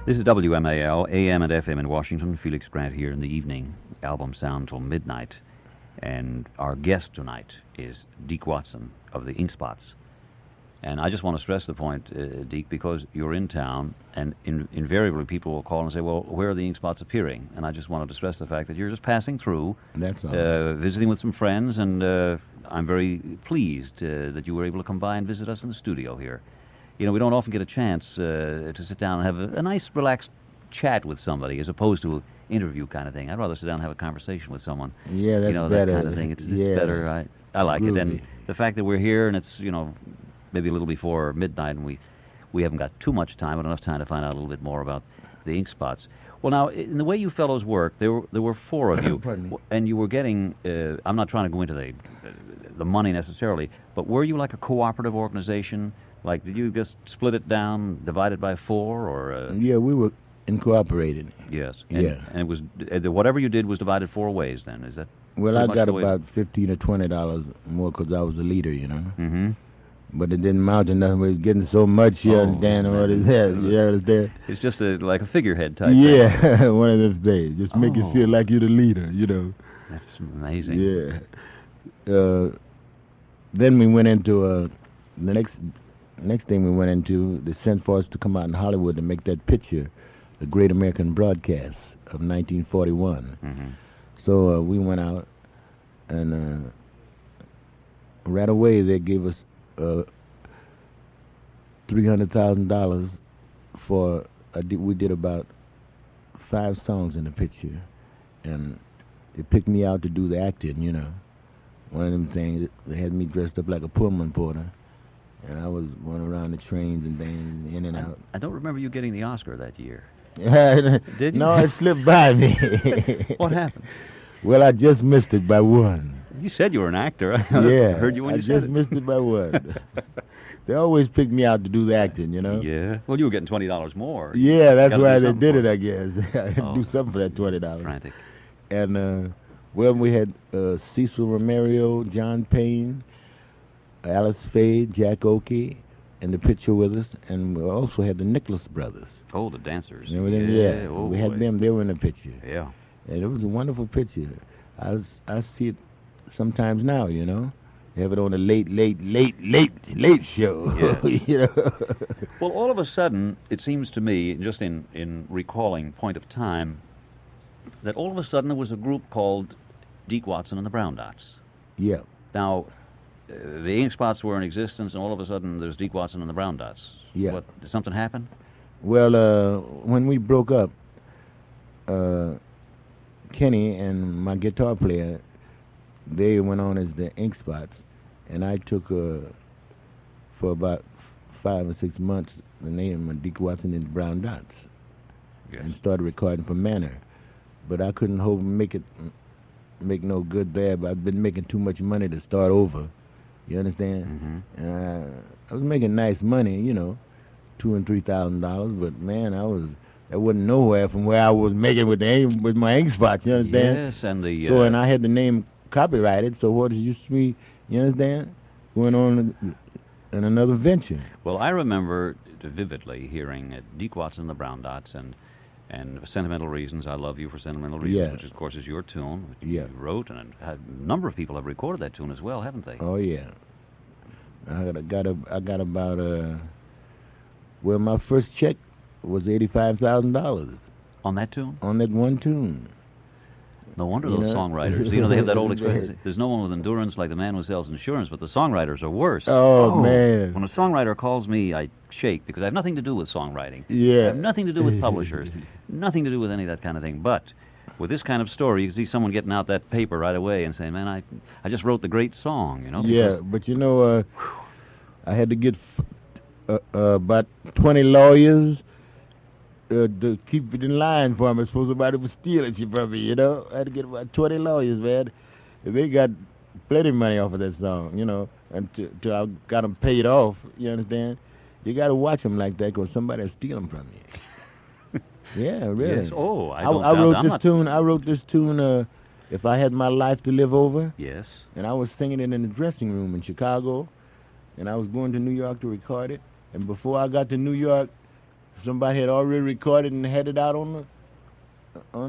This is WMAL, AM and FM in Washington. Felix Grant here in the evening. Album sound till midnight. And our guest tonight is Deke Watson of the Ink Spots. And I just want to stress the point, Deke, because you're in town, and invariably people will call and say, well, where are the ink spots appearing? And I just wanted to stress the fact that you're just passing through, That's all. Visiting with some friends, and I'm very pleased that you were able to come by and visit us in the studio here. You know, we don't often get a chance to sit down and have a nice, relaxed chat with somebody, as opposed to an interview kind of thing. I'd rather sit down and have a conversation with someone. Yeah, that's better. That kind of thing. It's better. I like it. And the fact that we're here, and it's, maybe a little before midnight, and we haven't got too much time, but enough time to find out a little bit more about the ink spots. Well, now, in the way you fellows work, there were four of you, Pardon me. And you were getting. I'm not trying to go into the money necessarily, but were you like a cooperative organization? Like, did you just split it down, divide it by four, or? Yeah, we were incorporated. Yes. Yeah. And it was whatever you did was divided four ways. Then is that? Well, I pretty much got the way- about $15 or $20 more because I was the leader, you know. Mm-hmm. But it didn't amount to nothing. We was getting so much, you understand what it is. You understand? It's just like a figurehead type. Yeah, one of those days. Just make you Oh. feel like you're the leader, you know. That's amazing. Yeah. Then we went into the next thing we went into. They sent for us to come out in Hollywood to make that picture, the Great American Broadcast of 1941. Mm-hmm. So we went out, and right away they gave us $300,000 for. We did about 5 songs in the picture, and they picked me out to do the acting. You know, one of them things. They had me dressed up like a Pullman porter, and I was running around the trains and things, in and out. I don't remember you getting the Oscar that year. Did you? No, it slipped by me. What happened? Well, I just missed it by one. You said you were an actor. I Yeah, heard you when I you just said missed it by one. They always pick me out to do the acting, you know. Yeah. Well, you were getting $20 more. Yeah, that's Gotta why do they something did for it, I guess. I had to Oh. do something for that $20. Frantic. And well, we had Cecil Romero, John Payne, Alice Faye, Jack Oakey, in the picture with us, and we also had the Nicholas brothers. Oh, the dancers. Remember them? Yeah, Oh, we had boy. them. They were in the picture, Yeah. and it was a wonderful picture. I see it sometimes now, you know. They have it on a late show. Yes. You know. Well, all of a sudden, it seems to me, just in recalling point of time, that all of a sudden there was a group called Deke Watson and the Brown Dots. Yeah. Now, the ink spots were in existence, and all of a sudden there's Deke Watson and the Brown Dots. Yeah. What, did something happen? Well, when we broke up, Kenny and my guitar player, they went on as the Ink Spots, and I took for about 5 or 6 months the name of Deke Watson and the Brown Dots, and started recording for Manor. But I couldn't make no good there. But I've been making too much money to start over. You understand? Mm-hmm. And I was making nice money, you know, $2,000 and $3,000. But man, that wasn't nowhere from where I was making with my ink spots. You understand? Yes, and the So and I had the name copyrighted. So what is used to be, you understand, going on in another venture. Well, I remember vividly hearing Deke Watson and the Brown Dots and For Sentimental Reasons, I Love You for Sentimental Reasons, Yeah. which, of course, is your tune, which Yeah. you wrote, and a number of people have recorded that tune as well, haven't they? Oh yeah, I got about well, my first check was $85,000 On that tune? on that one tune. No wonder You those know? songwriters. They have that old expression. There's no one with endurance like the man who sells insurance, but the songwriters are worse. Oh, man. When a songwriter calls me, I shake because I have nothing to do with songwriting. Yeah. I have nothing to do with publishers. Nothing to do with any of that kind of thing. But with this kind of story, you can see someone getting out that paper right away and saying, man, I just wrote the great song, Yeah, but I had to get about 20 lawyers to keep it in line for me. Suppose somebody was stealing shit from me, I had to get about 20 lawyers, man. They got plenty of money off of that song, until I got them paid off, you understand? You got to watch them like that because somebody will steal them from you. Yeah, really. Yes. Oh, I wrote this tune, If I Had My Life to Live Over. Yes. And I was singing it in the dressing room in Chicago, and I was going to New York to record it. And before I got to New York, somebody had already recorded and had it out on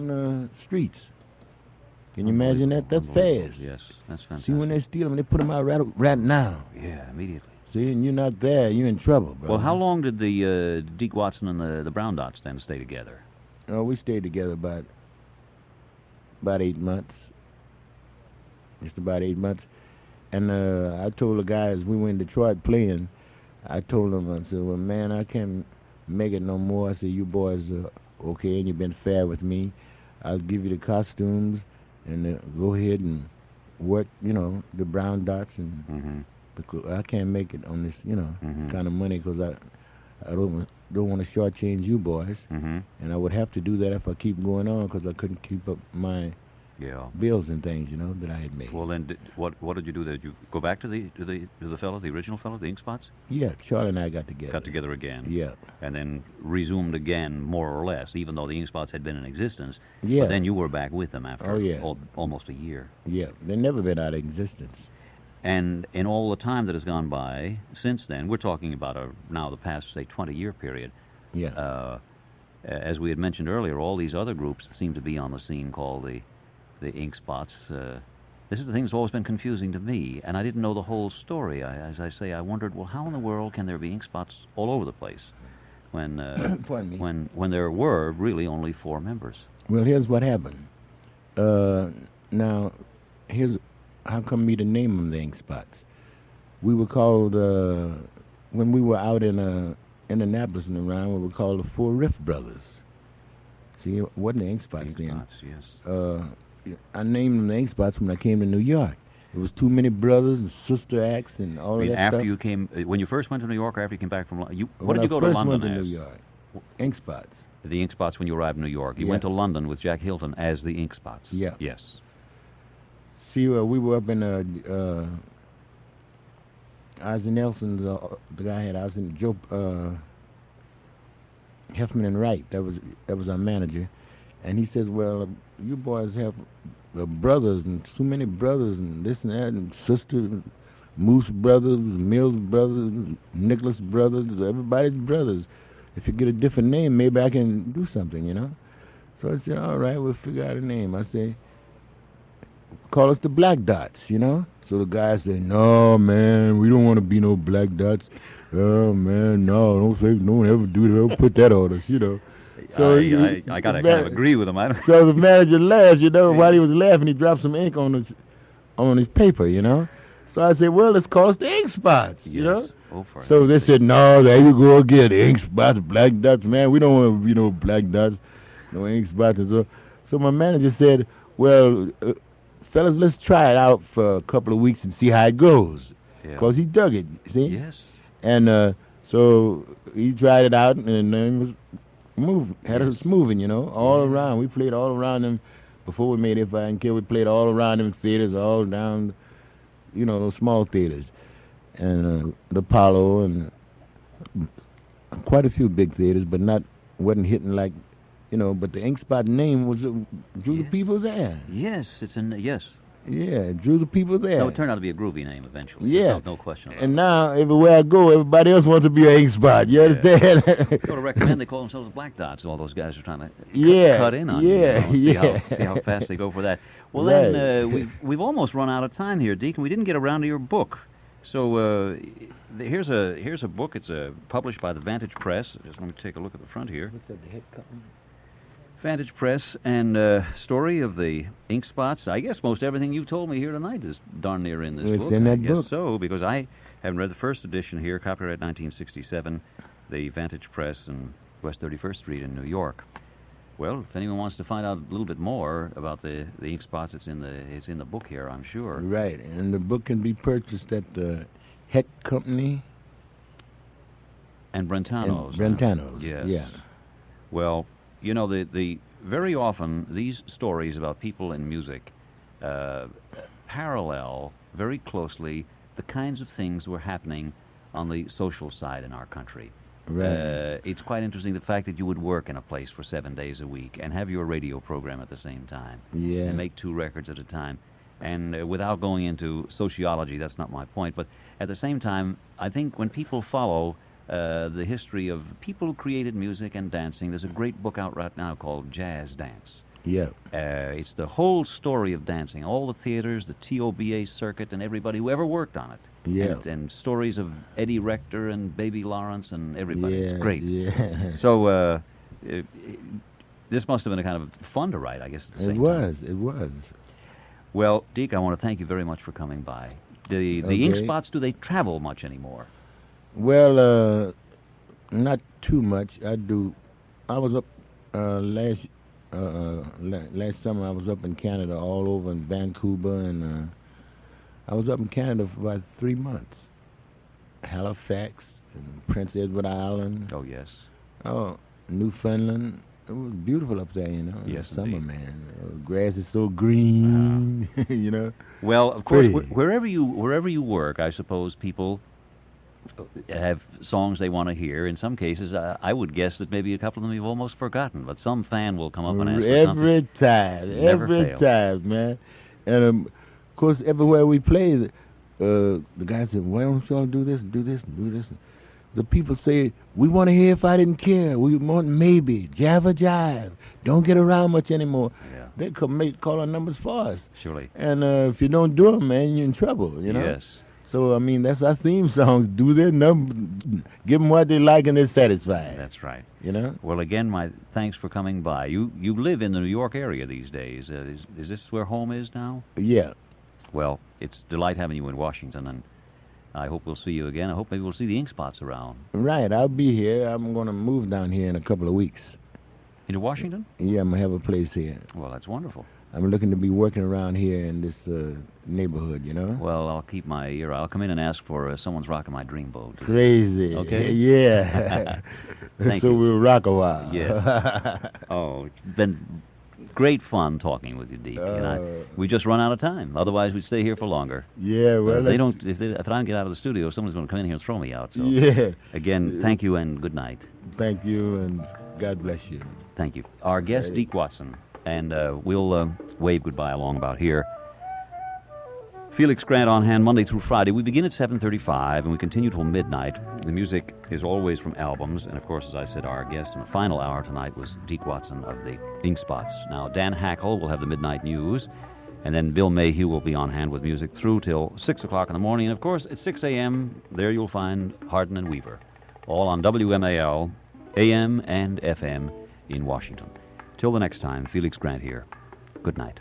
the streets. Can you imagine that? That's fast. Yes, that's fantastic. See, when they steal them, they put them out right now. Yeah, immediately. See, and you're not there. You're in trouble, bro. Well, how long did the Deke Watson and the Brown Dots then stay together? Oh, we stayed together about 8 months. Just about 8 months. And I told the guys, we were in Detroit playing, I told them, I said, well, man, I can't make it no more. I said, you boys are okay, and you've been fair with me. I'll give you the costumes, and go ahead and work, the Brown Dots, and because I can't make it on this, kind of money, because I don't want to shortchange you boys, and I would have to do that if I keep going on, because I couldn't keep up my bills and things, that I had made. Well, then, what did you do? Did you go back to the fellow, the original fellow, the Ink Spots? Yeah, Charlie and I got together. Got together again. Yeah. And then resumed again, more or less, even though the Ink Spots had been in existence. Yeah. But then you were back with them after almost a year. Yeah, they've never been out of existence. And in all the time that has gone by since then, we're talking about now the past, say, 20-year period. Yeah. As we had mentioned earlier, all these other groups that seem to be on the scene called the Ink Spots. This is the thing that's always been confusing to me, and I didn't know the whole story. As I say, I wondered, well, how in the world can there be Ink Spots all over the place when when there were really only 4 members? Well, here's what happened. Now, here's how come me to name them the Ink Spots. We were called, when we were out in Indianapolis and around, we were called the 4 Riff Brothers. See, it wasn't the Ink Spots then. Ink Spots, yes. I named them the Ink Spots when I came to New York. There was too many brothers and sister acts and all of that after stuff. you came, when you first went to New York, or after you came back from London? What When did you go to London went to as? New York, Ink Spots. The Ink Spots when you arrived in New York. You went to London with Jack Hilton as the Ink Spots. Yeah. Yes. See, we were up in Ozzie Nelson's, the guy had Ozzie, Joe Hefman and Wright. That was our manager. And he says, well, you boys have brothers and so many brothers and this and that and sisters, Moose brothers, Mills brothers, Nicholas brothers, everybody's brothers. If you get a different name, maybe I can do something, So I said, all right, we'll figure out a name. I say, call us the Black Dots, So the guy said, no, man, we don't want to be no Black Dots. Oh, man, no, don't ever do that. Don't put that on us, So I got to kind of agree with him. So the manager laughed, while he was laughing, he dropped some ink on his paper, So I said, well, let's call us the Ink Spots, So they said, no, there you go again, Ink Spots, Black Dots, man, we don't want to be no Black Dots, no Ink Spots. And so my manager said, well, fellas, let's try it out for a couple of weeks and see how it goes. Because he dug it, see? Yes. And so he tried it out, and then was had us moving, all around. We played all around them before we made If I Didn't Care. We played all around them theaters, all down, those small theaters, and the Apollo, and quite a few big theaters, but wasn't hitting like, But the Ink Spot name drew the people there. Yes, yes. Yeah, drew the people there. No, it turned out to be a groovy name eventually. Yeah. No question about it. And now, everywhere I go, everybody else wants to be an Ink Spot. You understand? Go to recommend they call themselves Black Dots. All those guys are trying to cut in on you. See how fast they go for that. Well, then, we've almost run out of time here, Deek, and we didn't get around to your book. So here's a book. It's published by the Vantage Press. Just let me take a look at the front here. What's that, the head cover? Vantage Press and story of the ink spots. I guess most everything you told me here tonight is darn near in this book. It's in that I guess book. so, because I haven't read the first edition here, copyright 1967, the Vantage Press in West 31st Street in New York. Well, if anyone wants to find out a little bit more about the ink spots, it's in the book here, I'm sure. Right, and the book can be purchased at the Heck Company. And Brentano's. Brentano's, Yes. yeah. Well, you know, the very often these stories about people in music parallel very closely the kinds of things that were happening on the social side in our country. Right. It's quite interesting the fact that you would work in a place for 7 days a week and have your radio program at the same time. Yeah. And make 2 records at a time. And without going into sociology, that's not my point, but at the same time, I think when people follow the history of people who created music and dancing, there's a great book out right now called Jazz Dance. Yeah. It's the whole story of dancing, all the theaters, the TOBA circuit, and everybody who ever worked on it. Yeah. And stories of Eddie Rector and Baby Lawrence and everybody. Yeah, It's great. yeah. So this must have been a kind of fun to write, I guess, at the same time. It was. Well, Deek, I want to thank you very much for coming by. The Okay. ink spots, do they travel much anymore? Well, not too much. I was up last summer. I was up in Canada, all over in Vancouver, and I was up in Canada for about 3 months. Halifax and Prince Edward Island. Oh, yes. Oh, Newfoundland. It was beautiful up there, you know. in the Yes, summer, indeed. man. Grass is so green, you know. Well, of course, Pretty. wherever you work, I suppose people have songs they want to hear. In some cases, I would guess that maybe a couple of them you've almost forgotten, but some fan will come up and ask for something. Every time, Never every fails. time, man. And of course, everywhere we play, the guys said, "Why don't y'all do this, do this, and do this?" The people say, "We want to hear If I Didn't Care. We want Maybe, Java Jive. Don't get around much anymore." Yeah. They call our numbers for us. Surely. And if you don't do them, man, you're in trouble, you know? Yes. So, I mean, that's our theme songs. Do their number, give them what they like, and they're satisfied. That's right. You know? Well, again, my thanks for coming by. You live in the New York area these days. Is this where home is now? Yeah. Well, it's a delight having you in Washington, and I hope we'll see you again. I hope maybe we'll see the ink spots around. Right, I'll be here. I'm going to move down here in a couple of weeks. Into Washington? Yeah, I'm going to have a place here. Well, that's wonderful. I'm looking to be working around here in this neighborhood, you know? Well, I'll keep my ear. I'll come in and ask for Someone's Rocking My Dreamboat. Crazy. Okay. Yeah. Thank so you. we'll rock a while. Yes. Oh, it's been great fun talking with you, Deek. And we just run out of time. Otherwise, we'd stay here for longer. Yeah, well, If I don't get out of the studio, someone's going to come in here and throw me out. So Yeah. again, thank you and good night. Thank you, and God bless you. Thank you. Our guest, Deek Watson, and we'll wave goodbye along about here. Felix Grant on hand Monday through Friday. We begin at 7:35 and we continue till midnight. The music is always from albums, and of course, as I said, our guest in the final hour tonight was Deek Watson of the Ink Spots. Now, Dan Hackle will have the midnight news, and then Bill Mayhew will be on hand with music through till 6 o'clock in the morning. And of course, at 6 a.m., there you'll find Hardin and Weaver, all on WMAL, AM and FM in Washington. Till the next time, Felix Grant here. Good night.